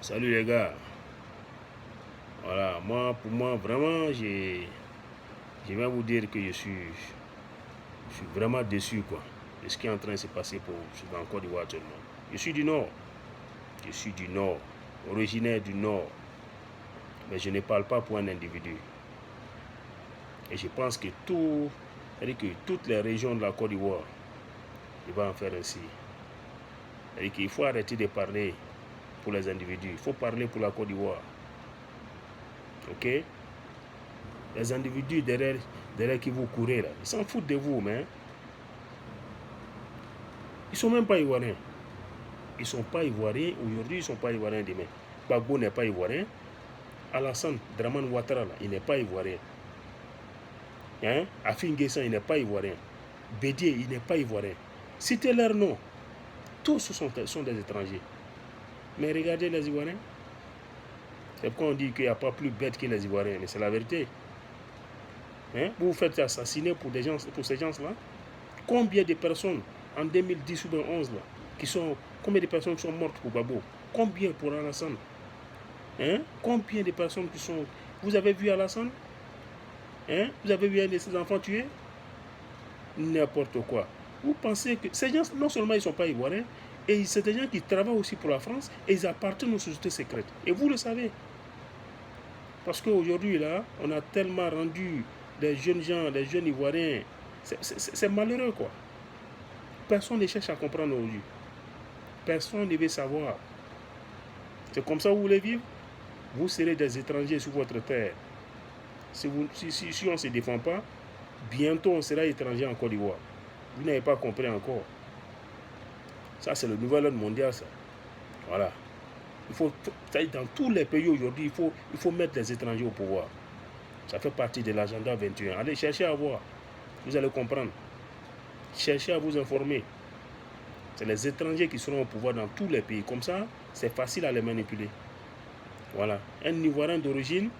Salut les gars. Voilà, pour moi, vraiment, je vais vous dire que je suis vraiment déçu, quoi, de ce qui est en train de se passer dans Côte d'Ivoire actuellement. Je suis du Nord. Je suis du Nord, originaire du Nord. Mais je ne parle pas pour un individu. Et je pense que c'est-à-dire que toutes les régions de la Côte d'Ivoire, il va en faire ainsi. C'est-à-dire qu'il faut arrêter de parler pour les individus. Il faut parler pour la Côte d'Ivoire. Ok? Les individus derrière qui vous courez là, ils s'en foutent de vous, mais ils sont même pas ivoiriens. Ils sont pas ivoiriens aujourd'hui, ils sont pas ivoiriens demain. Gbagbo n'est pas ivoirien. Alassane Dramane Ouattara là, il n'est pas ivoirien. Hein? Afin Guessan, il n'est pas ivoirien. Bédier, il n'est pas ivoirien. Citez leur nom. Tous sont des étrangers. Mais regardez les Ivoiriens. C'est pourquoi on dit qu'il n'y a pas plus bête que les Ivoiriens, mais c'est la vérité. Hein? Vous vous faites assassiner pour ces gens-là. Combien de personnes en 2010 ou 2011 là, combien de personnes qui sont mortes pour Gbagbo? Combien pour Alassane? Hein? Combien de personnes qui sont... Vous avez vu Alassane? Hein? Vous avez vu un de ses enfants tués? N'importe quoi. Vous pensez que ces gens, non seulement ils ne sont pas ivoiriens, et c'est des gens qui travaillent aussi pour la France, et ils appartiennent aux sociétés secrètes. Et vous le savez. Parce qu'aujourd'hui, là, on a tellement rendu des jeunes gens, des jeunes ivoiriens, c'est malheureux, quoi. Personne ne cherche à comprendre aujourd'hui. Personne ne veut savoir. C'est comme ça que vous voulez vivre? Vous serez des étrangers sur votre terre. Si on ne se défend pas, bientôt on sera étranger en Côte d'Ivoire. Vous n'avez pas compris encore. Ça, c'est le nouvel ordre mondial, ça. Voilà. Dans tous les pays aujourd'hui, il faut mettre les étrangers au pouvoir. Ça fait partie de l'agenda 21. Allez, cherchez à voir. Vous allez comprendre. Cherchez à vous informer. C'est les étrangers qui seront au pouvoir dans tous les pays. Comme ça, c'est facile à les manipuler. Voilà. Un Ivoirien d'origine,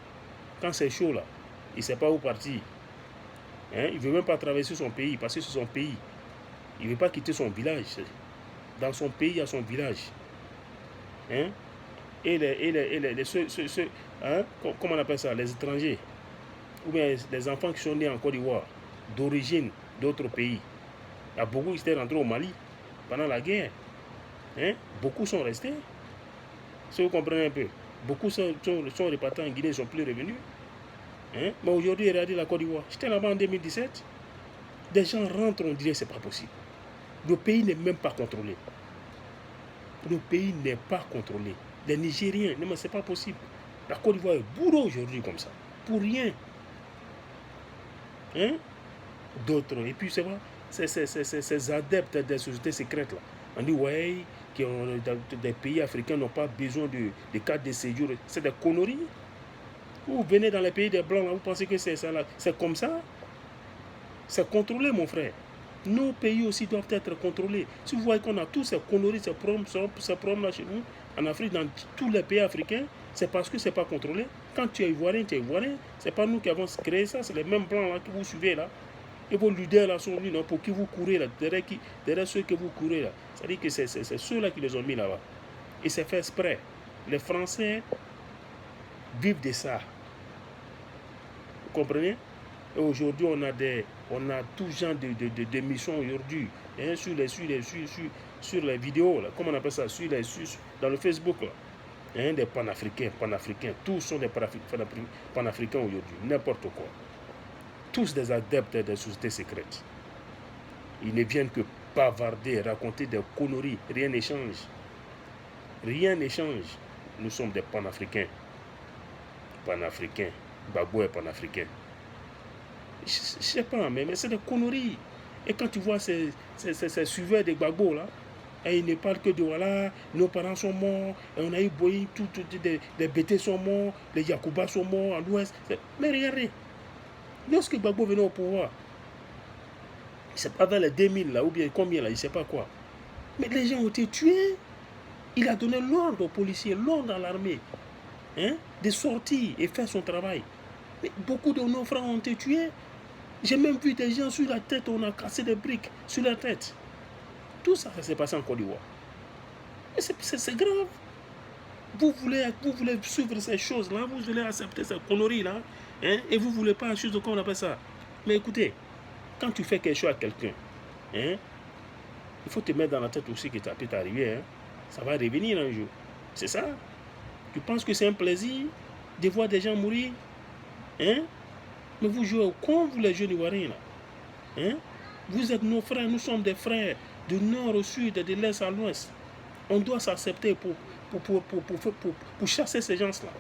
quand c'est chaud là, il ne sait pas où partir. Hein? Il ne veut même pas traverser son pays, parce que c'est son pays. Il ne veut pas quitter son village. Dans son pays, il y a son village. Hein? Et hein? Comment on appelle ça? Les étrangers. Ou bien les enfants qui sont nés en Côte d'Ivoire, d'origine d'autres pays. Il y a beaucoup qui étaient rentrés au Mali pendant la guerre. Hein? Beaucoup sont restés. Si vous comprenez un peu. Beaucoup sont repartis en Guinée, ils ne sont plus revenus. Hein? Mais aujourd'hui, regardez la Côte d'Ivoire. J'étais là-bas en 2017. Des gens rentrent, on dirait que ce n'est pas possible. Le pays n'est même pas contrôlé. Le pays n'est pas contrôlé. Les Nigériens, non mais ce n'est pas possible. La Côte d'Ivoire est bourreau aujourd'hui comme ça. Pour rien. Hein? D'autres. Et puis c'est vrai, ces adeptes des sociétés secrètes là. On dit ouais, que des pays africains n'ont pas besoin de cartes de séjour. C'est des conneries. Vous venez dans les pays des blancs là, vous pensez que c'est ça là. C'est comme ça? C'est contrôlé, mon frère. Nos pays aussi doivent être contrôlés. Si vous voyez qu'on a tous ces conneries, ces problèmes là chez nous, en Afrique, dans tous les pays africains, c'est parce que ce n'est pas contrôlé. Quand tu es ivoirien, tu es ivoirien. Ce n'est pas nous qui avons créé ça, c'est les mêmes blancs là que vous suivez là. Et vos leaders là sont venus pour qui vous courez là, derrière ceux que vous courez là. C'est-à-dire que c'est ceux-là qui les ont mis là-bas. Et c'est fait exprès. Les Français vivent de ça. Vous comprenez? Et aujourd'hui, on a tout genre de missions aujourd'hui, hein, sur les vidéos, là, comment on appelle ça, dans le Facebook, là, hein, des panafricains, tous sont des panafricains aujourd'hui, n'importe quoi. Tous des adeptes des sociétés secrètes. Ils ne viennent que bavarder, raconter des conneries, rien n'échange. Rien n'échange. Nous sommes des panafricains. Gbagbo est panafricain. Je sais pas, mais c'est des conneries. Et quand tu vois ces suiveurs de Gbagbo là, et ils ne parlent que de voilà, nos parents sont morts, et on a eu Boeing, des BT sont morts, les Yacouba sont morts à l'ouest. Mais regardez, lorsque Gbagbo venait au pouvoir, c'est pas vers les 2000 là, ou bien combien là, je sais pas quoi. Mais les gens ont été tués. Il a donné l'ordre aux policiers, l'ordre à l'armée, hein, de sortir et faire son travail. Mais beaucoup de nos frères ont été tués. J'ai même vu des gens sur la tête, on a cassé des briques sur la tête. Tout ça, ça s'est passé en Côte d'Ivoire. Mais c'est grave. Vous voulez suivre ces choses-là, vous voulez accepter ces conneries-là, hein, et vous ne voulez pas, chose de comment on appelle ça. Mais écoutez, quand tu fais quelque chose à quelqu'un, hein, il faut te mettre dans la tête aussi que ça peut t'arriver. Hein. Ça va revenir un jour. C'est ça. Tu penses que c'est un plaisir de voir des gens mourir, hein? Mais vous jouez au con, vous les jeunes Ivoiriens là. Hein? Vous êtes nos frères, nous sommes des frères, du nord au sud, de l'est à l'ouest. On doit s'accepter pour chasser ces gens-là.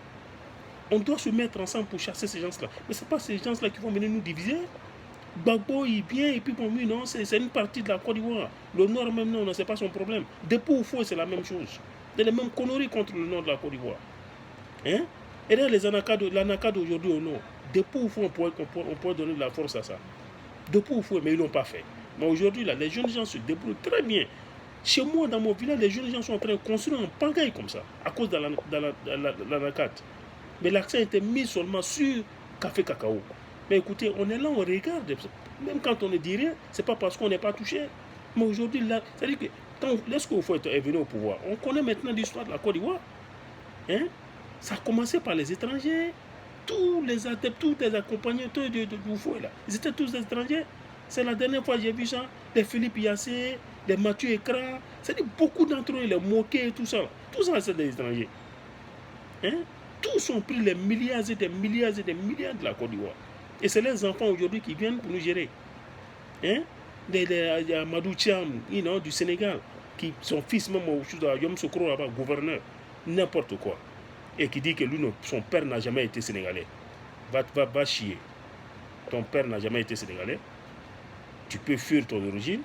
On doit se mettre ensemble pour chasser ces gens-là. Mais ce n'est pas ces gens-là qui vont venir nous diviser. Gbagbo, il vient et puis pour lui, non, c'est une partie de la Côte d'Ivoire. Le nord même, non, c'est pas son problème. Depuis au fond, c'est la même chose. C'est les mêmes conneries contre le nord de la Côte d'Ivoire. Hein? Et là, l'anaka d'aujourd'hui au nord, depuis au fond, on pourrait donner de la force à ça. Depuis au fond, mais ils ne l'ont pas fait. Mais aujourd'hui, là, les jeunes gens se débrouillent très bien. Chez moi, dans mon village, les jeunes gens sont en train de construire un pagaille comme ça, à cause de l'anakat. Mais l'accent était mis seulement sur café cacao. Mais écoutez, on est là, on regarde. Même quand on ne dit rien, ce n'est pas parce qu'on n'est pas touché. Mais aujourd'hui, là, c'est-à-dire que lorsque Oufou est venu au pouvoir, on connaît maintenant l'histoire de la Côte d'Ivoire. Hein? Ça a commencé par les étrangers. Tous les adeptes, tous les accompagnateurs de Oufou, là, ils étaient tous des étrangers. C'est la dernière fois que j'ai vu ça. Les Philippe Yassé, les Mathieu Ekra. C'est-à-dire beaucoup d'entre eux, les moqués et tout ça. Là. Tout ça, c'est des étrangers. Hein? Tous ont pris les milliards et des milliards et des milliards de la Côte d'Ivoire. Et c'est les enfants aujourd'hui qui viennent pour nous gérer. Hein? Amadou Thiam, du Sénégal, qui, son fils même à Yom Sokro là-bas, gouverneur, n'importe quoi. Et qui dit que lui, son père n'a jamais été sénégalais. Va chier. Ton père n'a jamais été sénégalais. Tu peux fuir ton origine.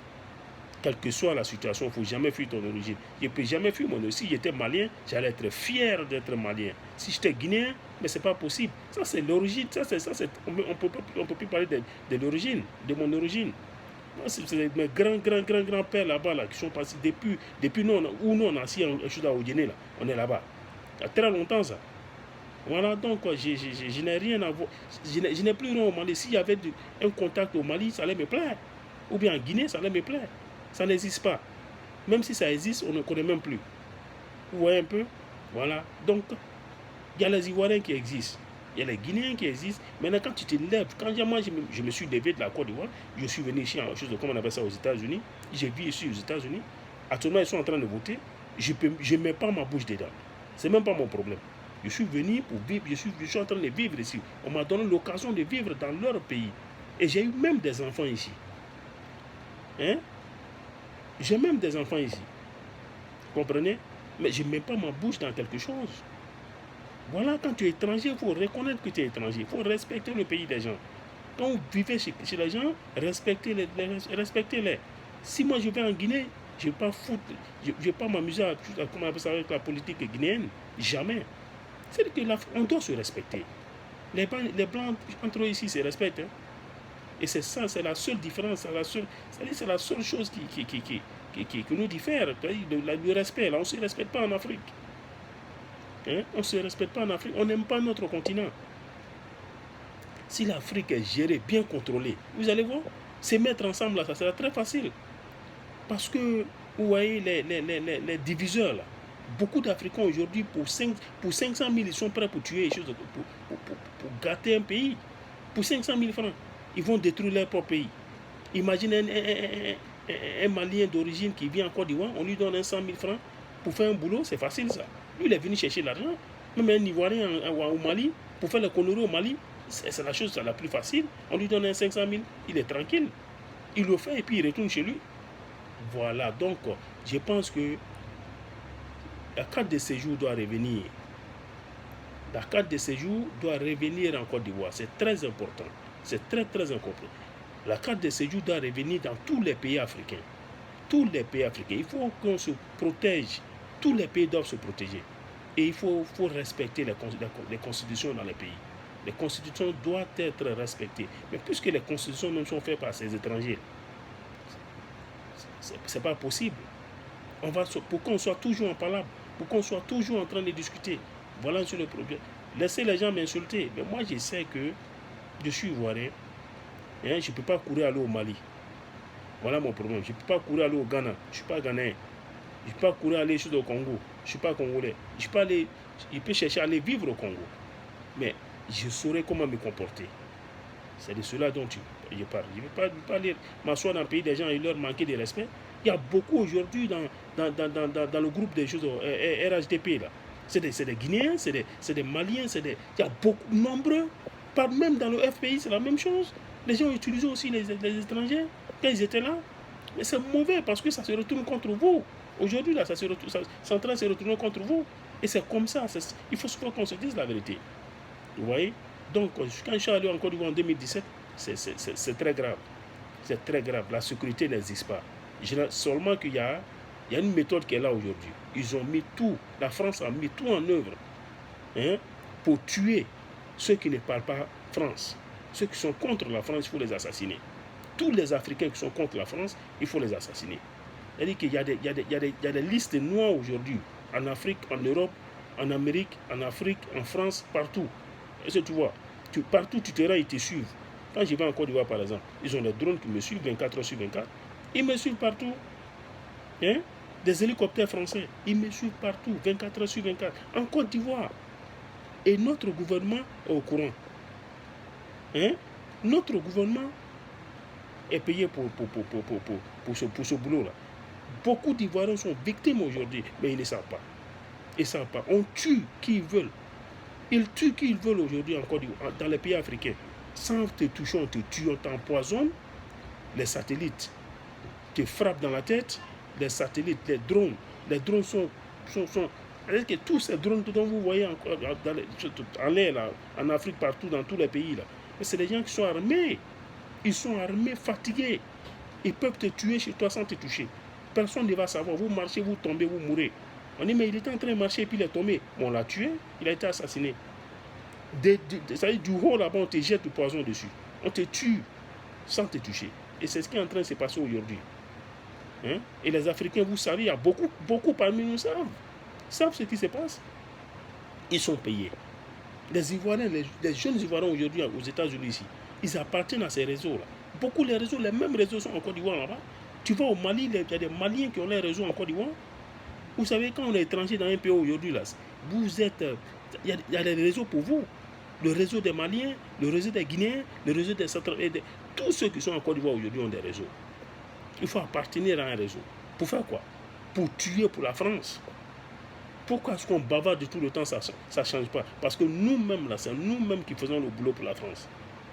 Quelle que soit la situation, il ne faut jamais fuir ton origine. Je ne peux jamais fuir mon origine. Si j'étais malien, j'allais être fier d'être malien. Si j'étais guinéen, mais ce n'est pas possible. Ça, c'est l'origine. On ne peut plus parler de l'origine, de mon origine. C'est mes grands-pères là-bas là, qui sont passés depuis nous, où nous on a assis au Guinée, là. On est là-bas. Il y a très longtemps ça. Voilà, donc je n'ai rien à voir. Je n'ai plus rien au Mali. S'il y avait un contact au Mali, ça allait me plaire. Ou bien en Guinée, ça allait me plaire. Ça n'existe pas. Même si ça existe, on ne connaît même plus. Vous voyez un peu? Voilà. Donc, il y a les Ivoiriens qui existent. Il y a les Guinéens qui existent. Maintenant, quand tu te lèves, quand moi je me suis levé de la Côte d'Ivoire, je suis venu ici, comme on appelle ça aux États-Unis. J'ai vu ici aux États-Unis. Actuellement, ils sont en train de voter. Je ne mets pas ma bouche dedans. Ce n'est même pas mon problème. Je suis venu pour vivre. Je suis en train de vivre ici. On m'a donné l'occasion de vivre dans leur pays. Et j'ai eu même des enfants ici. Hein? J'ai même des enfants ici. Vous comprenez? Mais je ne mets pas ma bouche dans quelque chose. Voilà, quand tu es étranger, il faut reconnaître que tu es étranger. Il faut respecter le pays des gens. Quand vous vivez chez les gens, respectez-les. Si moi je vais en Guinée, je ne vais pas m'amuser avec la politique guinéenne. Jamais. C'est-à-dire qu'on doit se respecter. Les Blancs, entre eux ici, se respectent. Hein. Et c'est ça, c'est la seule différence, c'est la seule chose qui nous diffère. Le respect, là, on ne se respecte pas en Afrique. Hein? On ne se respecte pas en Afrique, on n'aime pas notre continent. Si l'Afrique est gérée, bien contrôlée, vous allez voir, se mettre ensemble, là, ça sera très facile. Parce que, vous voyez, les diviseurs, là, beaucoup d'Africains aujourd'hui, pour 500 000, ils sont prêts pour tuer, pour gâter un pays. Pour 500 000 francs, ils vont détruire leur propre pays. Imaginez un Malien d'origine qui vient en Côte d'Ivoire, on lui donne 100 000 francs pour faire un boulot, c'est facile ça. Lui, il est venu chercher l'argent. Même un Ivoirien au Mali, pour faire le conneries au Mali, c'est la chose la plus facile. On lui donne 500 000, il est tranquille. Il le fait et puis il retourne chez lui. Voilà, donc je pense que la carte de séjour doit revenir. La carte de séjour doit revenir en Côte d'Ivoire. C'est très important. C'est très important. La carte de séjour doit revenir dans tous les pays africains. Tous les pays africains. Il faut qu'on se protège. Tous les pays doivent se protéger. Et il faut respecter les constitutions dans les pays. Les constitutions doivent être respectées. Mais puisque les constitutions même sont faites par ces étrangers, ce n'est pas possible. Pour qu'on soit toujours en palabre, pour qu'on soit toujours en train de discuter. Voilà sur le problème. Laissez les gens m'insulter. Mais moi, je sais que je suis ivoirien. Je ne peux pas courir aller au Mali. Voilà mon problème. Je ne peux pas courir aller au Ghana. Je ne suis pas ghanéen. Je ne peux pas courir aller au Congo. Je ne suis pas congolais. Je peux chercher à aller vivre au Congo. Mais je saurais comment me comporter. C'est de cela dont je parle. Je ne veux pas aller m'asseoir dans le pays des gens et leur manquer de respect. Il y a beaucoup aujourd'hui dans le groupe des choses RHDP. C'est des Guinéens, c'est des Maliens, il y a beaucoup, nombreux. Même dans le FPI, c'est la même chose. Les gens utilisent aussi les étrangers quand ils étaient là. Mais c'est mauvais parce que ça se retourne contre vous. Aujourd'hui, là, c'est en train de se retourner contre vous. Et c'est comme ça. Il faut souvent qu'on se dise la vérité. Vous voyez? Donc, quand je suis allé en Côte d'Ivoire en 2017, c'est très grave. C'est très grave. La sécurité n'existe pas. Seulement qu'il y a une méthode qui est là aujourd'hui. Ils ont mis tout, la France a mis tout en œuvre pour tuer ceux qui ne parlent pas France. Ceux qui sont contre la France, il faut les assassiner. Tous les Africains qui sont contre la France, il faut les assassiner. C'est-à-dire qu'il y a des listes noires aujourd'hui, en Afrique, en Europe, en Amérique, en Afrique, en France, partout. Est-ce que tu vois, partout tu te rends, ils te suivent. Quand je vais en Côte d'Ivoire, par exemple, ils ont des drones qui me suivent 24 heures sur 24. Ils me suivent partout. Des hélicoptères français, ils me suivent partout, 24 heures sur 24. En Côte d'Ivoire. Et notre gouvernement est au courant. Notre gouvernement est payé pour ce boulot-là. Beaucoup d'Ivoiriens sont victimes aujourd'hui, mais ils ne savent pas. Ils ne savent pas. On tue qui ils veulent. Ils tuent qui ils veulent aujourd'hui en Côte d'Ivoire, dans les pays africains. Sans te toucher, on te tue, on t'empoisonne. Les satellites te frappent dans la tête. Les satellites, les drones sont c'est-à-dire que tous ces drones dont vous voyez encore en l'air, là, en Afrique, partout, dans tous les pays, là, c'est des gens qui sont armés. Ils sont armés, fatigués. Ils peuvent te tuer chez toi sans te toucher. Personne ne va savoir. Vous marchez, vous tombez, vous mourrez. On dit, mais il était en train de marcher et puis il est tombé. On l'a tué, il a été assassiné. C'est-à-dire du haut là-bas, on te jette du poison dessus. On te tue sans te toucher. Et c'est ce qui est en train de se passer aujourd'hui. Et les Africains, vous savez, il y a beaucoup parmi nous savent ce qui se passe. Ils sont payés. Les Ivoiriens, les jeunes Ivoiriens aujourd'hui aux États-Unis ici, ils appartiennent à ces réseaux-là. Beaucoup les réseaux, les mêmes réseaux sont en Côte d'Ivoire là-bas. Tu vas au Mali, il y a des Maliens qui ont les réseaux en Côte d'Ivoire. Vous savez, quand on est étranger dans un pays aujourd'hui, là, vous êtes, il y a des réseaux pour vous. Le réseau des Maliens, le réseau des Guinéens, le réseau des Centrafricains, tous ceux qui sont en Côte d'Ivoire aujourd'hui ont des réseaux. Il faut appartenir à un réseau. Pour faire quoi? Pour tuer pour la France. Pourquoi est-ce qu'on bavarde tout le temps, ça ne change pas? Parce que nous-mêmes, là, c'est nous-mêmes qui faisons le boulot pour la France.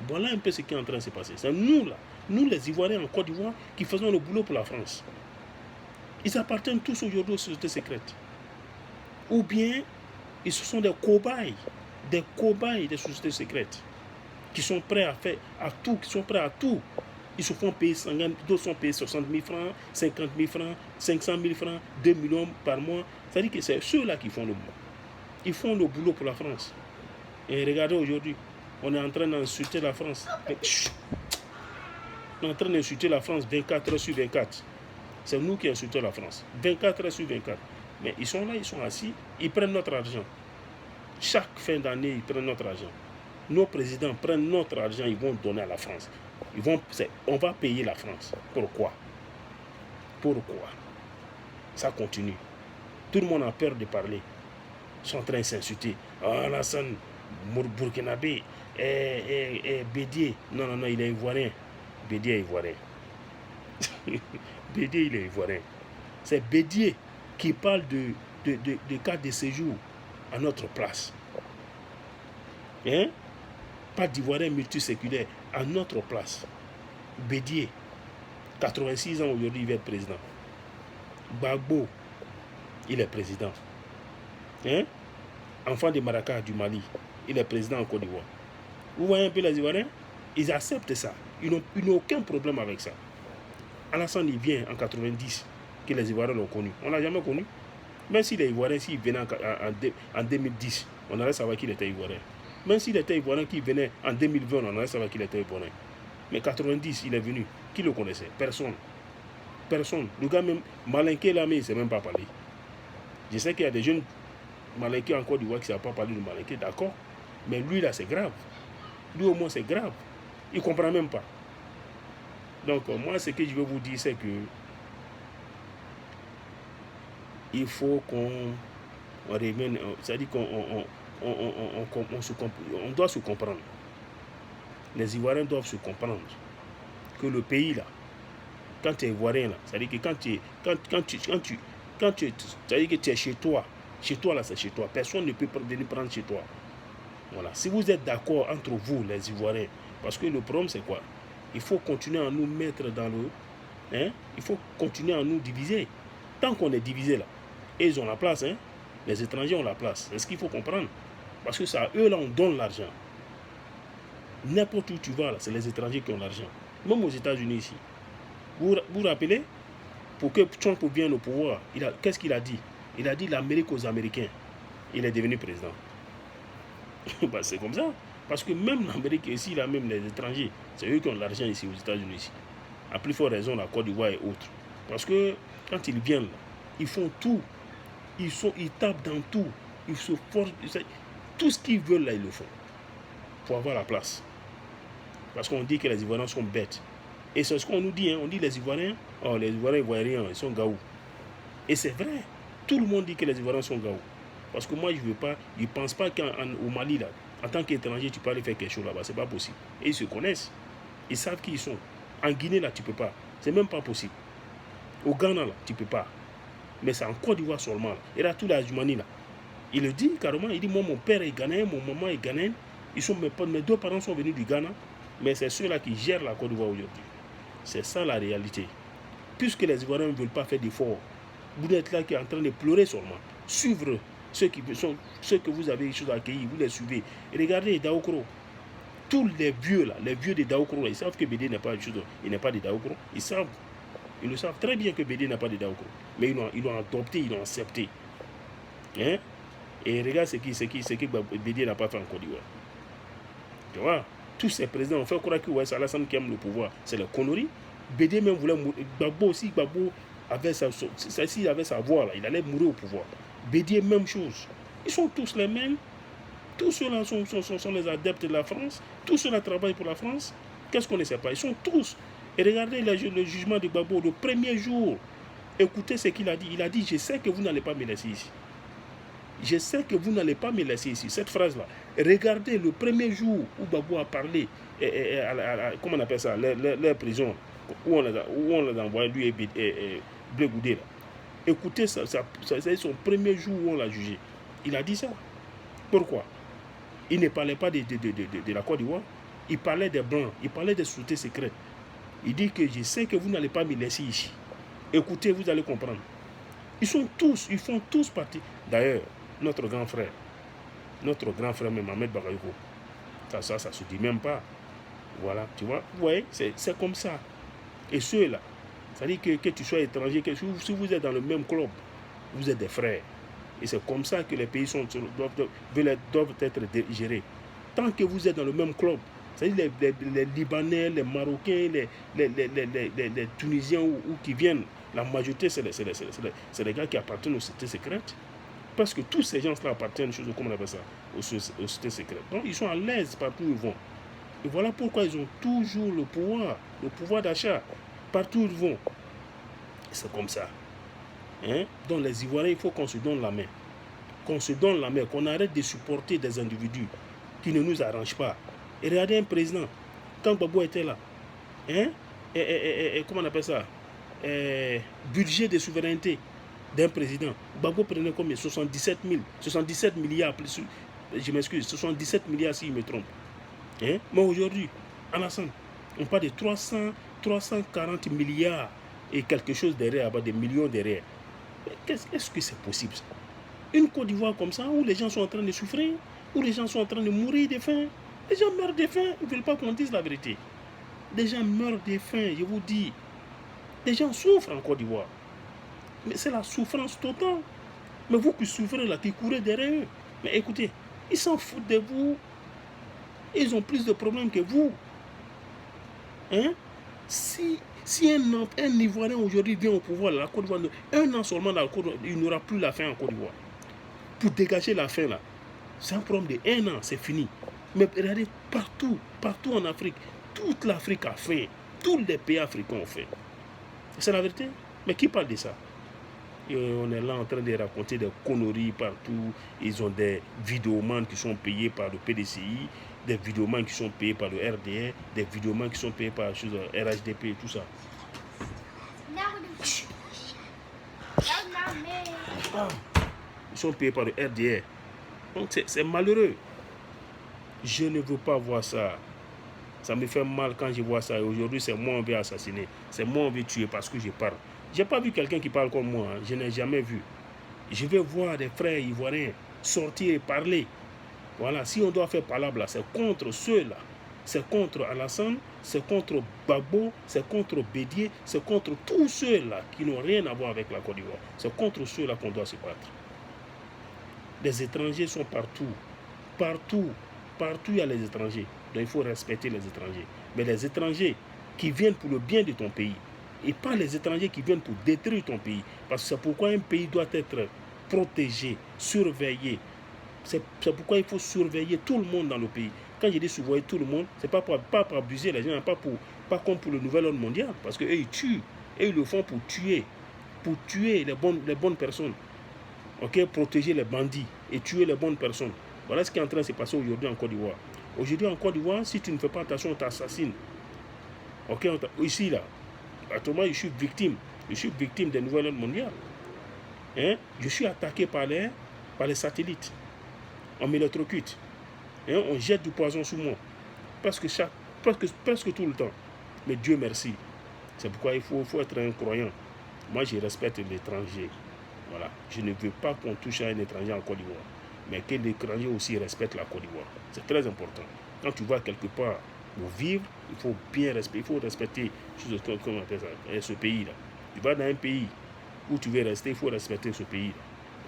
Voilà un peu ce qui est en train de se passer. C'est nous, là, nous les Ivoiriens en Côte d'Ivoire, qui faisons le boulot pour la France. Ils appartiennent tous aujourd'hui aux sociétés secrètes. Ou bien, ils sont des cobayes des sociétés secrètes, qui sont prêts à tout, Ils se font payer, d'autres sont payés 60 000 francs, 50 000 francs, 500 000 francs, 2 millions par mois. C'est-à-dire que c'est ceux-là qui font le boulot. Ils font le boulot pour la France. Et regardez aujourd'hui, on est en train d'insulter la France. On est en train d'insulter la France 24 heures sur 24. C'est nous qui insultons la France. 24 heures sur 24. Mais ils sont là, ils sont assis, ils prennent notre argent. Chaque fin d'année, ils prennent notre argent. Nos présidents prennent notre argent, ils vont donner à la France. On va payer la France. Pourquoi? Ça continue. Tout le monde a peur de parler. Ils sont en train de s'insulter. Alassane, Burkinabé, Bédier. Non, il est ivoirien. Bédier est ivoirien. Bédier, il est ivoirien. C'est Bédier qui parle de carte de séjour à notre place. Pas d'ivoirien multiséculaire à notre place. Bédier, 86 ans aujourd'hui, il va être président. Gbagbo, il est président. Enfant de Maracas du Mali, il est président en Côte d'Ivoire. Vous voyez un peu les Ivoiriens? Ils acceptent ça. Ils n'ont aucun problème avec ça. Alassane, il vient en 90, que les Ivoiriens l'ont connu. On ne l'a jamais connu. Même s'il est Ivoirien, s'il venait en 2010, on aurait savoir qu'il était Ivoirien. Même s'il était Ivoirien, qui venait en 2020, on aurait savoir qu'il était Ivoirien. Mais 90, il est venu. Qui le connaissait? Personne. Le gars même, Malinké là, mais il ne sait même pas parler. Je sais qu'il y a des jeunes Malinké en Côte d'Ivoire qui ne savent pas parler de Malinké, d'accord. Mais lui là, c'est grave. Lui au moins, c'est grave. Il ne comprend même pas. Donc, moi, ce que je veux vous dire, c'est que il faut qu'on revienne, c'est-à-dire on doit se comprendre. Les Ivoiriens doivent se comprendre que le pays là, quand tu es Ivoirien là, c'est-à-dire que quand tu c'est-à-dire que tu es chez toi là c'est chez toi, personne ne peut venir prendre chez toi. Voilà. Si vous êtes d'accord entre vous les Ivoiriens, parce que le problème c'est quoi? Il faut continuer à nous mettre dans le, il faut continuer à nous diviser. Tant qu'on est divisé là, et ils ont la place, les étrangers ont la place. C'est ce qu'il faut comprendre. Parce que ça, eux là, on donne l'argent. N'importe où tu vas là, c'est les étrangers qui ont l'argent. Même aux États-Unis ici. Vous vous rappelez, pour que Trump vienne au pouvoir, qu'est-ce qu'il a dit? Il a dit l'Amérique aux Américains. Il est devenu président. Bah, c'est comme ça. Parce que même l'Amérique ici, là, même les étrangers, c'est eux qui ont l'argent ici aux États-Unis ici. À plus forte raison, la Côte d'Ivoire et autres. Parce que quand ils viennent là, ils font tout. Ils tapent dans tout. Ils se forcent. Tout ce qu'ils veulent là, ils le font. Pour avoir la place. Parce qu'on dit que les Ivoiriens sont bêtes. Et c'est ce qu'on nous dit. On dit les Ivoiriens, les Ivoiriens, ils voient rien, ils sont gaou. Et c'est vrai. Tout le monde dit que les Ivoiriens sont gaou. Parce que moi, je ne pense pas qu'au Mali, là, en tant qu'étranger, tu peux aller faire quelque chose là-bas. C'est pas possible. Et ils se connaissent. Ils savent qui ils sont. En Guinée, là, tu ne peux pas. C'est même pas possible. Au Ghana, là, tu ne peux pas. Mais c'est en Côte d'Ivoire seulement. Là. Et là, tout la Jumani, là. Il le dit carrément. Il dit, moi, mon père est ghanéen, mon maman est ghanéenne. Mes deux parents sont venus du Ghana. Mais c'est ceux-là qui gèrent la Côte d'Ivoire aujourd'hui. C'est ça la réalité. Puisque les Ivoiriens ne veulent pas faire d'efforts, vous êtes là qui est en train de pleurer seulement. Suivre ceux que vous avez choses à accueillir, vous les suivez. Et regardez Daokro. Tous les vieux là, les vieux de Daokro, là, ils savent que Bédé n'est pas de Daokro. Ils le savent très bien que Bédé n'a pas de Daokro. Mais ils l'ont adopté, ils l'ont accepté. Et regarde ce que Bédé n'a pas fait en Côte d'Ivoire. Tu vois? Tous ces présidents ont fait croire que c'est Alassane qui aime le pouvoir. C'est la connerie. Bédé même voulait mourir. Gbagbo aussi, avait sa voix là. Il allait mourir au pouvoir. Bédé, même chose. Ils sont tous les mêmes. Tous ceux-là sont les adeptes de la France. Tous ceux-là travaillent pour la France. Qu'est-ce qu'on ne sait pas? Ils sont tous. Et regardez le jugement de Gbagbo le premier jour. Écoutez ce qu'il a dit. Il a dit, je sais que vous n'allez pas me laisser ici. Je sais que vous n'allez pas me laisser ici. Cette phrase-là. Regardez le premier jour où Gbagbo a parlé, comment on appelle ça, les prisons, où on les a envoyés, lui et Blé Goudé. Écoutez, c'est son premier jour où on l'a jugé. Il a dit ça. Pourquoi? Il ne parlait pas de la Côte d'Ivoire. Il parlait des Blancs. Il parlait des sociétés secrètes. Il dit que je sais que vous n'allez pas me laisser ici. Écoutez, vous allez comprendre. Ils font tous partie. D'ailleurs, notre grand frère, même Ahmed Bagayoko, ça se dit même pas. Voilà, tu vois, vous voyez, c'est comme ça. Et ceux-là, c'est-à-dire que tu sois étranger, si vous êtes dans le même club, vous êtes des frères. Et c'est comme ça que les pays doivent être gérés. Tant que vous êtes dans le même club, c'est-à-dire les Libanais, les Marocains, les Tunisiens ou qui viennent, la majorité, c'est les gars qui appartiennent aux sociétés secrètes. Parce que tous ces gens-là appartiennent, comment on appelle ça, aux sociétés secrètes. Donc, ils sont à l'aise partout où ils vont. Et voilà pourquoi ils ont toujours le pouvoir d'achat, partout où ils vont. C'est comme ça. Donc, les Ivoiriens, il faut qu'on se donne la main. Qu'on arrête de supporter des individus qui ne nous arrangent pas. Et regardez un président, quand Gbagbo était là, comment on appelle ça, budget de souveraineté d'un président. Gbagbo prenait combien? 77 milliards, plus, je m'excuse, 77 milliards si je me trompe. Mais aujourd'hui, Alassane, on parle de 340 milliards et quelque chose derrière, des millions derrière. Est-ce que c'est possible ça? Une Côte d'Ivoire comme ça, où les gens sont en train de souffrir, où les gens sont en train de mourir de faim. Les gens meurent de faim, ils ne veulent pas qu'on dise la vérité. Les gens meurent de faim, je vous dis. Les gens souffrent en Côte d'Ivoire. Mais c'est la souffrance totale. Mais vous qui souffrez là, qui courez derrière eux. Mais écoutez, ils s'en foutent de vous. Ils ont plus de problèmes que vous. Si un Ivoirien aujourd'hui vient au pouvoir de la Côte d'Ivoire, un an seulement dans la Côte d'Ivoire, il n'aura plus la faim en Côte d'Ivoire. Pour dégager la faim là, c'est un problème de 1 an, c'est fini. Mais regardez, partout en Afrique, toute l'Afrique a faim. Tous les pays africains ont faim. C'est la vérité. Mais qui parle de ça? Et on est là en train de raconter des conneries partout. Ils ont des vidéomans qui sont payés par le PDCI, des vidéomans qui sont payés par le RDR, des vidéomans qui sont payés par RHDP et tout ça. Ils sont payés par le RDR. Donc c'est malheureux. Je ne veux pas voir ça. Ça me fait mal quand je vois ça. Et aujourd'hui, c'est moi on veut assassiner. C'est moi on veut tuer parce que je parle. Je n'ai pas vu quelqu'un qui parle comme moi. Hein. Je n'ai jamais vu. Je vais voir des frères ivoiriens sortir et parler. Voilà, si on doit faire palabre là, c'est contre ceux-là. C'est contre Alassane, c'est contre Gbagbo, c'est contre Bédié, c'est contre tous ceux-là qui n'ont rien à voir avec la Côte d'Ivoire. C'est contre ceux-là qu'on doit se battre. Les étrangers sont partout. Partout. Partout, il y a les étrangers. Donc, il faut respecter les étrangers. Mais les étrangers qui viennent pour le bien de ton pays, et pas les étrangers qui viennent pour détruire ton pays. Parce que c'est pourquoi un pays doit être protégé, surveillé. C'est pourquoi il faut surveiller tout le monde dans le pays. Quand je dis surveiller tout le monde, ce n'est pas pour abuser les gens, pas comme pour le nouvel ordre mondial. Parce qu'eux, ils tuent. Et ils le font pour tuer les bonnes personnes. Okay? Protéger les bandits et tuer les bonnes personnes. Voilà ce qui est en train de se passer aujourd'hui en Côte d'Ivoire. Aujourd'hui en Côte d'Ivoire, si tu ne fais pas attention, on t'assassine. Okay? Ici, là, actuellement, je suis victime. Je suis victime des nouvelles ordres mondiales. Hein? Je suis attaqué par les satellites. On m'électrocute. Hein? On jette du poison sur moi. Presque tout le temps. Mais Dieu merci. C'est pourquoi il faut être un croyant. Moi, je respecte l'étranger. Voilà. Je ne veux pas qu'on touche à un étranger en Côte d'Ivoire. Mais que l'étranger aussi respecte la Côte d'Ivoire. C'est très important. Quand tu vas quelque part pour vivre, il faut bien respecter comment on appelle ça, ce pays-là. Tu vas dans un pays où tu veux rester, il faut respecter ce pays-là.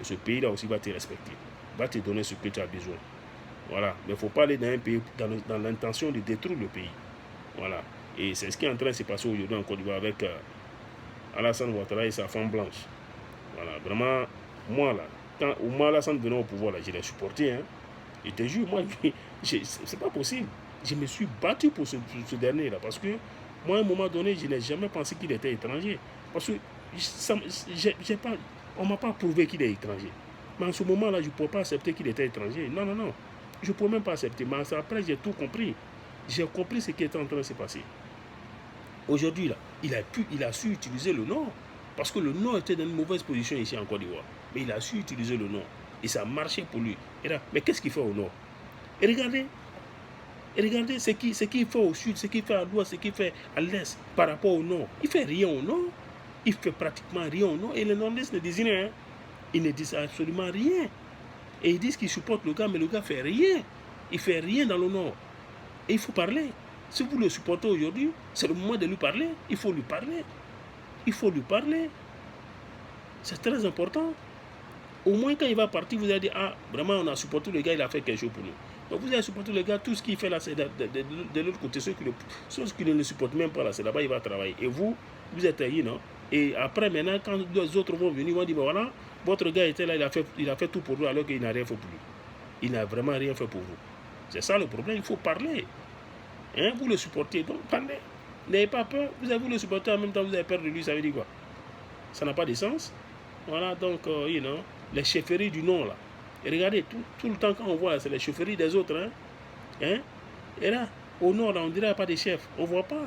Et ce pays-là aussi va te respecter. Va te donner ce que tu as besoin. Voilà. Mais il ne faut pas aller dans un pays dans l'intention de détruire le pays. Voilà. Et c'est ce qui est en train de se passer aujourd'hui en Côte d'Ivoire avec Alassane Ouattara et sa femme blanche. Voilà. Vraiment, moi là, quand Oumar Alassane venait au pouvoir, là, je l'ai supporté. Hein. Je te jure, moi, c'est pas possible. Je me suis battu pour ce dernier là. Parce que moi, à un moment donné, je n'ai jamais pensé qu'il était étranger. Parce que on ne m'a pas prouvé qu'il est étranger. Mais en ce moment-là, je ne pouvais pas accepter qu'il était étranger. Non, non, non. Je ne pouvais même pas accepter. Mais après, j'ai tout compris. J'ai compris ce qui était en train de se passer. Aujourd'hui, là, il a su utiliser le Nord. Parce que le Nord était dans une mauvaise position ici en Côte d'Ivoire. Mais il a su utiliser le Nord. Et ça a marché pour lui. Et là, mais qu'est-ce qu'il fait au Nord? Et regardez ce qu'il fait au Sud, ce qu'il fait à l'Ouest, ce qu'il fait à l'Est par rapport au Nord. Il ne fait rien au Nord. Il fait pratiquement rien au Nord. Et les Nordistes ne disent rien. Ils ne disent absolument rien. Et ils disent qu'ils supportent le gars, mais le gars ne fait rien. Il ne fait rien dans le Nord. Et il faut parler. Si vous le supportez aujourd'hui, c'est le moment de lui parler. Il faut lui parler. Il faut lui parler. C'est très important. Au moins, quand il va partir, vous allez dire, ah, vraiment, on a supporté le gars, il a fait quelque chose pour nous. Donc, vous avez supporté le gars, tout ce qu'il fait là, c'est de l'autre côté. Ceux qui ne le supportent même pas là, c'est là-bas, il va travailler. Et vous êtes taillé, non? Et après, maintenant, quand les autres vont venir, ils vont dire, ben voilà, votre gars était là, il a fait tout pour vous, alors qu'il n'a rien fait pour lui. Il n'a vraiment rien fait pour vous. C'est ça le problème, il faut parler. Hein? Vous le supportez, donc parlez. N'ayez pas peur, vous le supportez en même temps, vous avez peur de lui, ça veut dire quoi? Ça n'a pas de sens. Voilà, donc, les chefferies du Nord, là. Et regardez, tout le temps quand on voit, c'est les chefferies des autres. Hein? Et là, au Nord, là, on dirait qu'il n'y a pas de chef. On ne voit pas.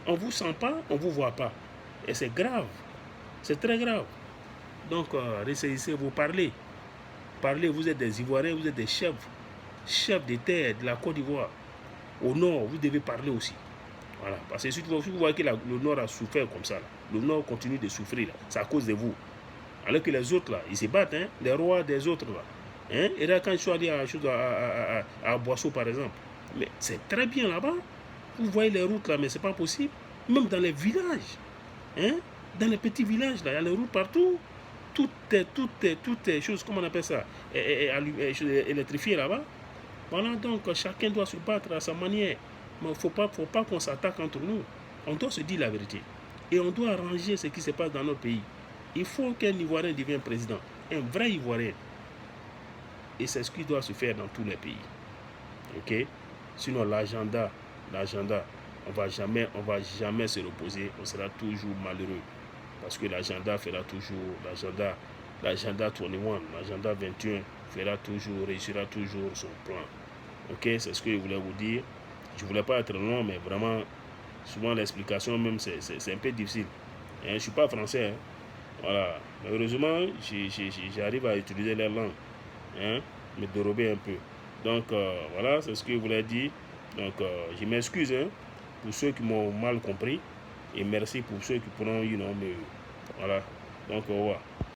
On ne vous sent pas, on ne vous voit pas. Et c'est grave. C'est très grave. Donc, réessayez, vous parlez. Parlez, vous êtes des Ivoiriens, vous êtes des chefs de terre de la Côte d'Ivoire. Au Nord, vous devez parler aussi. Voilà. Parce que si vous voyez que le Nord a souffert comme ça, là, le Nord continue de souffrir, c'est à cause de vous. Alors que les autres, là, ils se battent, hein, les rois des autres, là. Hein? Et là, quand ils sont allés à Boisseau, par exemple, mais c'est très bien là-bas. Vous voyez les routes, là, mais c'est pas possible. Même dans les villages, hein? Dans les petits villages, là, il y a les routes partout. Tout est choses, comment on appelle ça, électrifié là-bas. Voilà, donc chacun doit se battre à sa manière. Mais il ne faut pas qu'on s'attaque entre nous. On doit se dire la vérité. Et on doit arranger ce qui se passe dans notre pays. Il faut qu'un Ivoirien devienne président. Un vrai Ivoirien. Et c'est ce qui doit se faire dans tous les pays. Ok? Sinon, l'agenda, on va jamais se reposer. On sera toujours malheureux. parce que l'agenda fera toujours, l'agenda 21, l'agenda 21 réussira toujours son plan. Ok, c'est ce que je voulais vous dire. Je ne voulais pas être long, mais vraiment, souvent l'explication même, c'est un peu difficile. Hein, je ne suis pas français. Hein. Voilà. Heureusement, j'arrive à utiliser les langues. Hein, me dérober un peu. Donc, voilà, c'est ce que je voulais dire. Donc, je m'excuse hein, pour ceux qui m'ont mal compris. Et merci pour ceux qui pourront, mais voilà. Donc, au revoir.